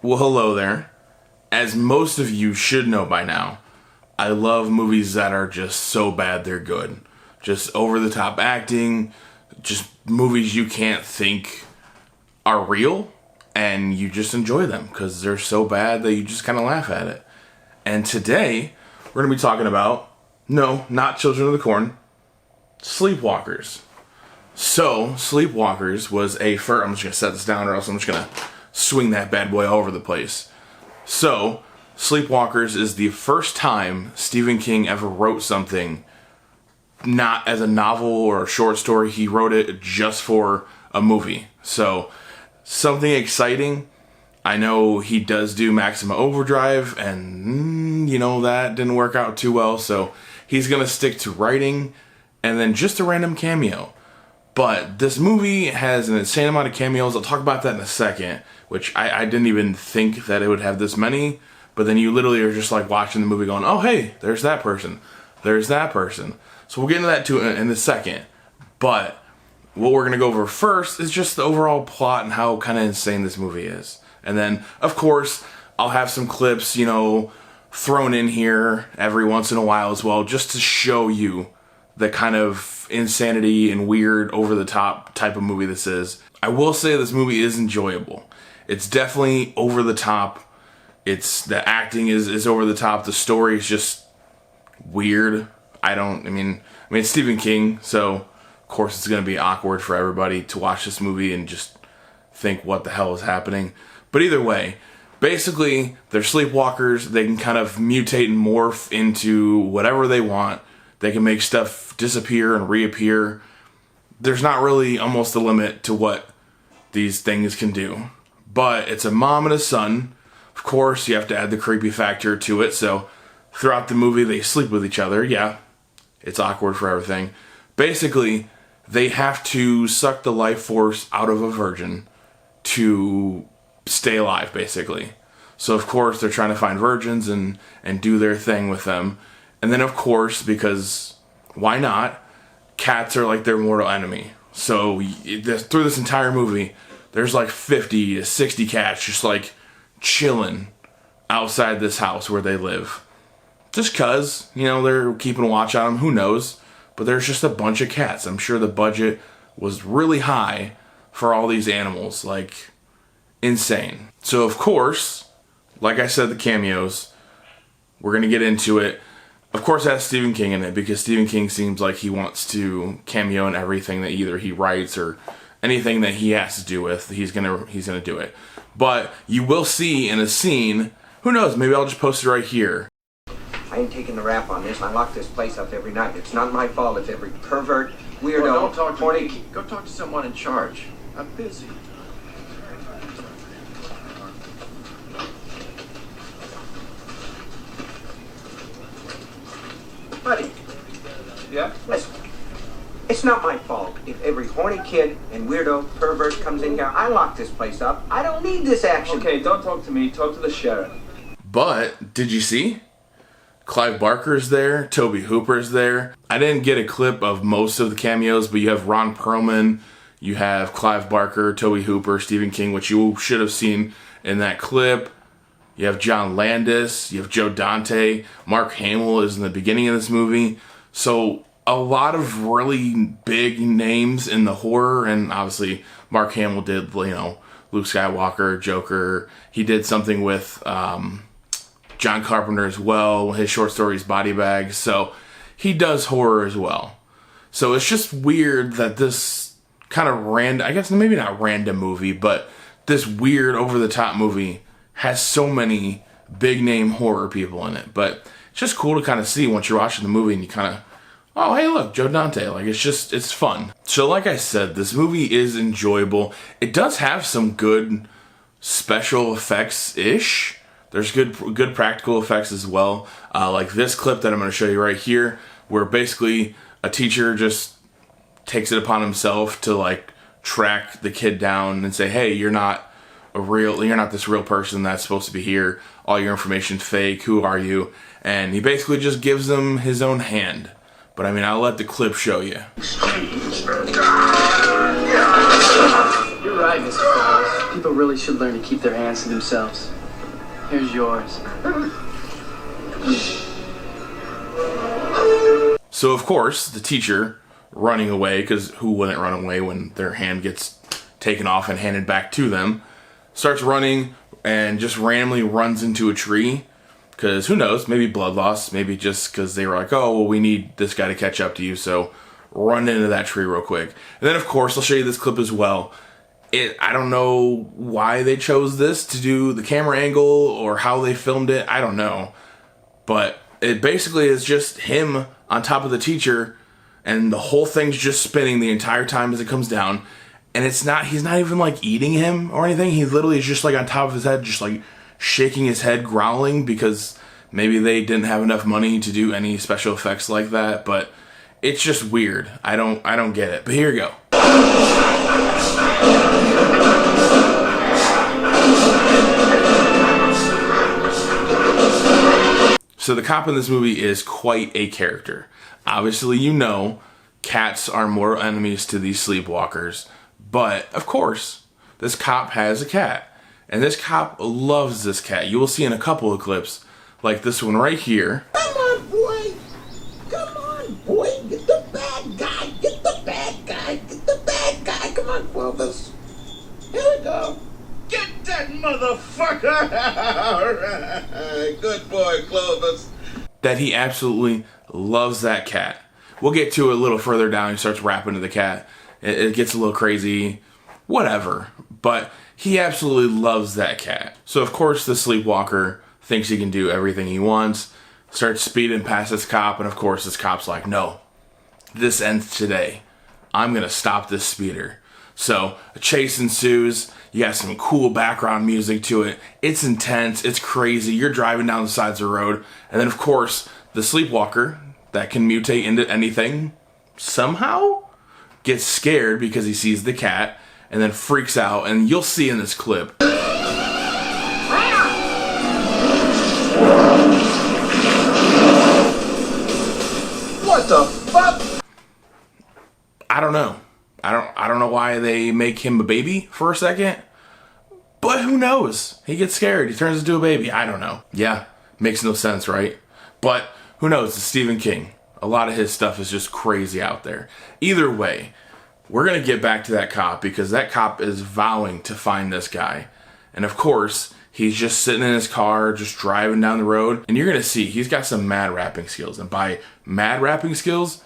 Well, hello there. As most of you should know by now, I love movies that are just so bad they're good. Just over the top acting, just movies you can't think are real, and you just enjoy them because they're so bad that you just kind of laugh at it. And today, we're going to be talking about, no, not Children of the Corn, Sleepwalkers. So, Sleepwalkers was I'm just going to set this down or else I'm just going to swing that bad boy all over the place. So, Sleepwalkers is the first time Stephen King ever wrote something not as a novel or a short story. He wrote it just for a movie. So, something exciting. I know he does do Maximum Overdrive, and that didn't work out too well. So, he's going to stick to writing and then just a random cameo. But this movie has an insane amount of cameos. I'll talk about that in a second, which I didn't even think that it would have this many. But then you literally are just like watching the movie going, oh, hey, there's that person. There's that person. So we'll get into that too in a second. But what we're going to go over first is just the overall plot and how kind of insane this movie is. And then, of course, I'll have some clips, thrown in here every once in a while as well, just to show you the kind of insanity and weird, over-the-top type of movie this is. I will say this movie is enjoyable. It's definitely over the top. The acting is over the top. The story is just weird. I mean, it's Stephen King, so of course it's going to be awkward for everybody to watch this movie and just think what the hell is happening. But either way, basically, they're sleepwalkers. They can kind of mutate and morph into whatever they want. They can make stuff disappear and reappear. There's not really almost a limit to what these things can do. But it's a mom and a son. Of course, you have to add the creepy factor to it. So throughout the movie, they sleep with each other. Yeah, it's awkward for everything. Basically, they have to suck the life force out of a virgin to stay alive, basically. So, of course, they're trying to find virgins and do their thing with them. And then, of course, because why not, cats are like their mortal enemy. So through this entire movie, there's like 50 to 60 cats just like chilling outside this house where they live. Just because, they're keeping a watch on them. Who knows? But there's just a bunch of cats. I'm sure the budget was really high for all these animals. Like, insane. So, of course, like I said, the cameos, we're going to get into it. Of course, it has Stephen King in it because Stephen King seems like he wants to cameo in everything that either he writes or anything that he has to do with. He's gonna do it. But you will see in a scene. Who knows? Maybe I'll just post it right here. I ain't taking the rap on this. I lock this place up every night. It's not my fault. It's every pervert, weirdo, well, don't talk to horny. me. Go talk to someone in charge. I'm busy. Buddy, Yeah? listen. It's not my fault if every horny kid and weirdo pervert comes in here. I lock this place up. I don't need this action. Okay, don't talk to me. Talk to the sheriff. But, did you see? Clive Barker's there. Toby Hooper's there. I didn't get a clip of most of the cameos, but you have Ron Perlman. You have Clive Barker, Toby Hooper, Stephen King, which you should have seen in that clip. You have John Landis. You have Joe Dante. Mark Hamill is in the beginning of this movie. So, a lot of really big names in the horror, and obviously Mark Hamill did, Luke Skywalker, Joker. He did something with John Carpenter as well, his short stories Body Bags. So he does horror as well. So it's just weird that this kind of random, I guess maybe not random movie, but this weird over-the-top movie has so many big-name horror people in it. But it's just cool to kind of see once you're watching the movie and you kind of, oh, hey, look, Joe Dante. Like, it's fun. So, like I said, this movie is enjoyable. It does have some good special effects-ish. There's good practical effects as well. Like this clip that I'm going to show you right here, where basically a teacher just takes it upon himself to, like, track the kid down and say, hey, you're not this real person that's supposed to be here. All your information's fake. Who are you? And he basically just gives them his own hand. But I mean, I'll let the clip show you. You're right, Mr. Fowles. People really should learn to keep their hands to themselves. Here's yours. So, of course, the teacher running away, because who wouldn't run away when their hand gets taken off and handed back to them, starts running and just randomly runs into a tree. Because who knows, maybe blood loss, maybe just because they were like, oh, well, we need this guy to catch up to you, so run into that tree real quick. And then, of course, I'll show you this clip as well. I don't know why they chose this to do the camera angle or how they filmed it. I don't know. But it basically is just him on top of the teacher, and the whole thing's just spinning the entire time as it comes down. And he's not even like eating him or anything. He literally is just like on top of his head, just like shaking his head, growling, because maybe they didn't have enough money to do any special effects like that. But it's just weird. I don't get it. But here you go. So the cop in this movie is quite a character. Obviously, you know, cats are mortal enemies to these sleepwalkers. But, of course, this cop has a cat. And this cop loves this cat. You will see in a couple of clips, like this one right here. Come on, boy. Come on, boy. Get the bad guy. Get the bad guy. Get the bad guy. Come on, Clovis. Here we go. Get that motherfucker. All right. Good boy, Clovis. That he absolutely loves that cat. We'll get to it a little further down. He starts rapping to the cat. It gets a little crazy. Whatever. But he absolutely loves that cat. So, of course, the sleepwalker thinks he can do everything he wants, starts speeding past this cop, and of course this cop's like, no, this ends today. I'm gonna stop this speeder. So a chase ensues. You got some cool background music to it. It's intense, it's crazy. You're driving down the sides of the road, and then of course the sleepwalker that can mutate into anything somehow gets scared because he sees the cat and then freaks out, and you'll see in this clip. What the fuck? I don't know. I don't know why they make him a baby for a second. But who knows? He gets scared. He turns into a baby. I don't know. Yeah, makes no sense, right? But who knows? It's Stephen King. A lot of his stuff is just crazy out there. Either way, we're going to get back to that cop because that cop is vowing to find this guy. And of course, he's just sitting in his car, just driving down the road. And you're going to see he's got some mad rapping skills. And by mad rapping skills,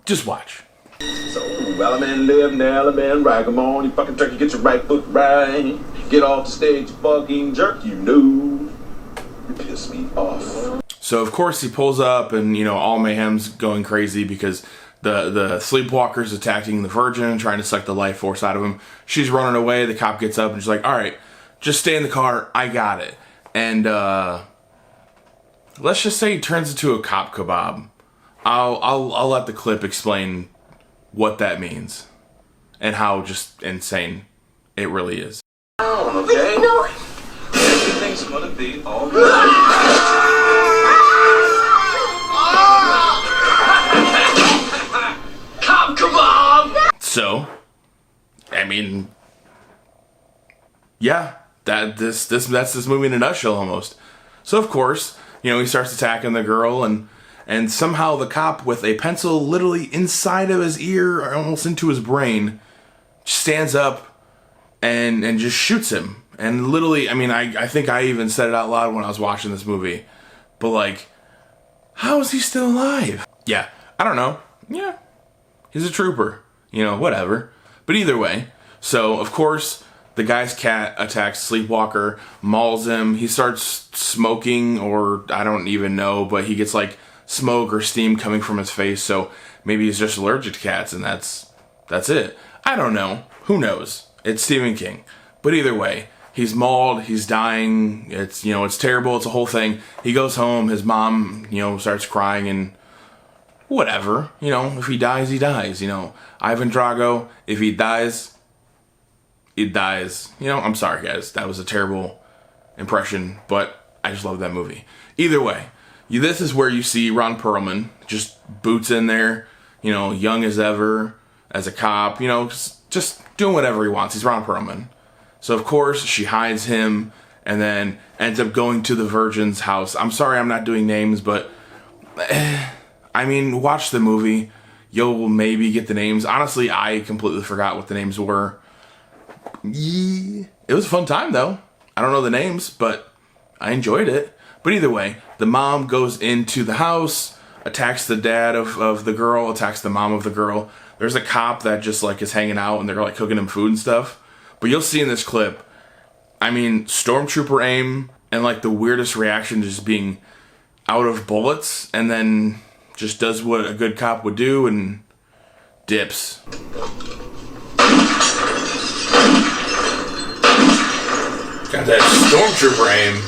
just watch. So, Element, live, now, element, right, come on, you fucking turkey, get your right foot right. Get off the stage, fucking jerk, you know. You piss me off. So, of course, he pulls up and, you know, all mayhem's going crazy because the sleepwalker's attacking the virgin, trying to suck the life force out of him. She's running away. The cop gets up and she's like, all right, just stay in the car. I got it. And let's just say he turns into a cop kebab. I'll let the clip explain what that means and how just insane it really is. Oh, okay. No. Everything's gonna be all right. Cop kebab! So, I mean, yeah, that's this movie in a nutshell almost. So of course, you know, he starts attacking the girl and somehow the cop with a pencil literally inside of his ear or almost into his brain stands up and just shoots him. And literally, I mean, I think I even said it out loud when I was watching this movie. But like, how is he still alive? Yeah, I don't know. Yeah, he's a trooper. You know, whatever. But either way, so of course, the guy's cat attacks Sleepwalker, mauls him. He starts smoking, or I don't even know, but he gets like smoke or steam coming from his face, so maybe he's just allergic to cats, and that's it. I don't know. Who knows? It's Stephen King. But either way, he's mauled, he's dying, it's, you know, it's terrible, it's a whole thing. He goes home, his mom, you know, starts crying, and whatever, you know, if he dies, he dies, you know. Ivan Drago, if he dies, he dies. You know, I'm sorry, guys. That was a terrible impression, but I just love that movie. Either way, this is where you see Ron Perlman, just boots in there, you know, young as ever, as a cop, you know, just doing whatever he wants. He's Ron Perlman. So of course she hides him and then ends up going to the virgin's house. I'm sorry I'm not doing names, but I mean, watch the movie. You'll maybe get the names. Honestly, I completely forgot what the names were. Yeah. It was a fun time though. I don't know the names, but I enjoyed it. But either way, the mom goes into the house, attacks the dad of the girl, attacks the mom of the girl. There's a cop that just like is hanging out and they're like cooking him food and stuff. But you'll see in this clip, I mean, stormtrooper aim and like the weirdest reaction to just being out of bullets and then just does what a good cop would do and dips. Got that stormtrooper aim.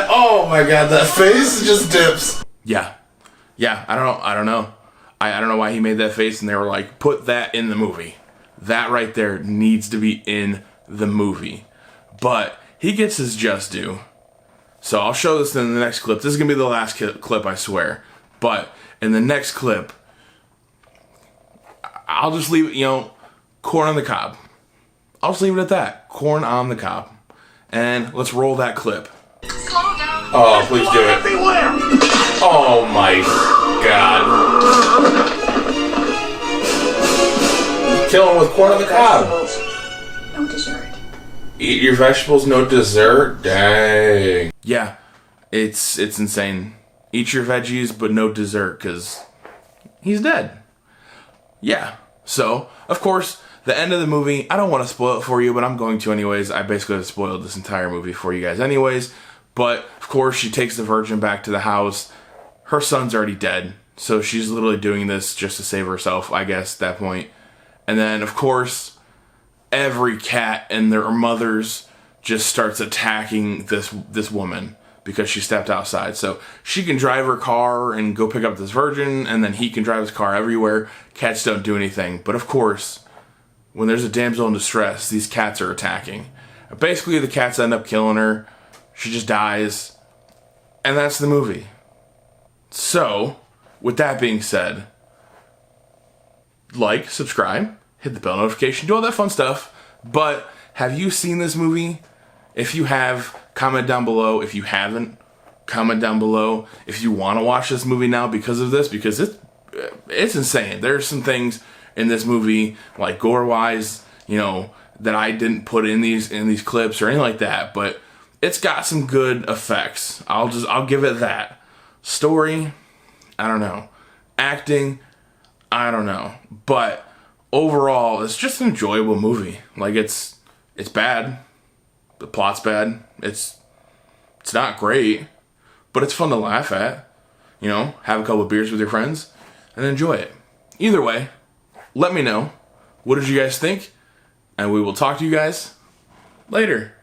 Oh my god, that face just dips. Yeah. I don't know. I don't know why he made that face and they were like, put that in the movie. That right there needs to be in the movie. But he gets his just due. So I'll show this in the next clip. This is going to be the last clip, I swear. But in the next clip, I'll just leave it, corn on the cob. I'll just leave it at that. Corn on the cob. And let's roll that clip. Slow down. Oh, please do it. Oh my god. Kill him with corn on the cob. No dessert. Eat your vegetables, no dessert? Dang. Yeah, it's insane. Eat your veggies, but no dessert, because he's dead. Yeah. So, of course, the end of the movie, I don't want to spoil it for you, but I'm going to anyways. I basically have spoiled this entire movie for you guys anyways. But, of course, she takes the virgin back to the house. Her son's already dead. So she's literally doing this just to save herself, I guess, at that point. And then, of course, every cat and their mothers just starts attacking this woman because she stepped outside. So she can drive her car and go pick up this virgin, and then he can drive his car everywhere. Cats don't do anything. But, of course, when there's a damsel in distress, these cats are attacking. Basically, the cats end up killing her. She just dies. And that's the movie. So, with that being said, like, subscribe, hit the bell notification, do all that fun stuff. But have you seen this movie? If you have, comment down below. If you haven't, comment down below. If you want to watch this movie now because of this, because it's insane. There's some things in this movie, like gore-wise, that I didn't put in these clips or anything like that. But it's got some good effects. I'll give it that. Story, I don't know. Acting, I don't know. But overall, it's just an enjoyable movie. Like, it's bad. The plot's bad. It's not great, but it's fun to laugh at. Have a couple of beers with your friends and enjoy it. Either way, let me know. What did you guys think? And we will talk to you guys later.